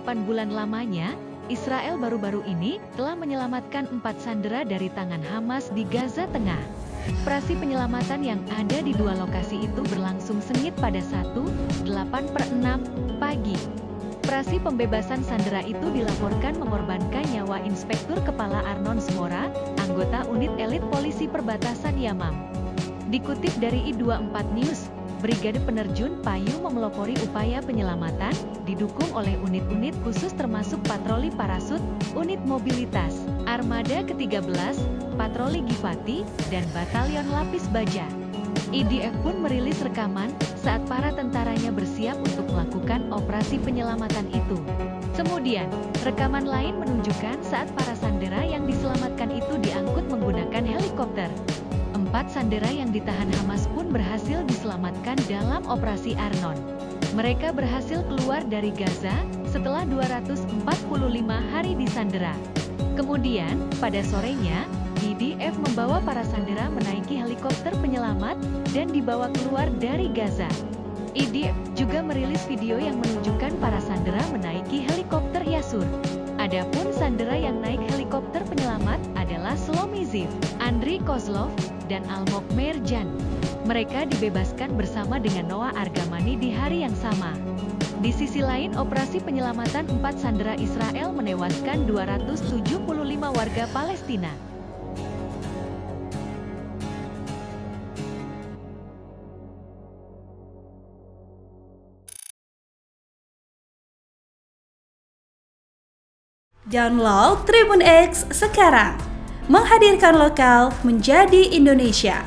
8 bulan lamanya, Israel baru-baru ini telah menyelamatkan 4 sandera dari tangan Hamas di Gaza Tengah. Operasi penyelamatan yang ada di dua lokasi itu berlangsung sengit pada 1:08 per 6 pagi. Operasi pembebasan sandera itu dilaporkan mengorbankan nyawa Inspektur Kepala Arnon Smora, anggota unit elit polisi perbatasan Yamam. Dikutip dari I24 News, Brigade Penerjun Payung memelopori upaya penyelamatan, didukung oleh unit-unit khusus termasuk patroli parasut, unit mobilitas, armada ke-13, patroli Givati, dan batalion lapis baja. IDF pun merilis rekaman saat para tentaranya bersiap untuk melakukan operasi penyelamatan itu. Kemudian, rekaman lain menunjukkan saat para sandera yang diselamatkan itu diangkut menggunakan helikopter. 4 sandera yang ditahan Hamas pun berhasil diselamatkan dalam operasi Arnon. Mereka berhasil keluar dari Gaza setelah 245 hari disandera. Kemudian, pada sorenya, IDF membawa para sandera menaiki helikopter penyelamat dan dibawa keluar dari Gaza. IDF juga merilis video yang menunjukkan para sandera menaiki helikopter Yasur. Adapun sandera yang naik helikopter penyelamat adalah Shlomi Ziv, Andriy Kozlov, dan Almog Merjan. Mereka dibebaskan bersama dengan Noah Argamani di hari yang sama. Di sisi lain, operasi penyelamatan 4 sandera Israel menewaskan 275 warga Palestina. Download Tribun X sekarang, menghadirkan lokal menjadi Indonesia.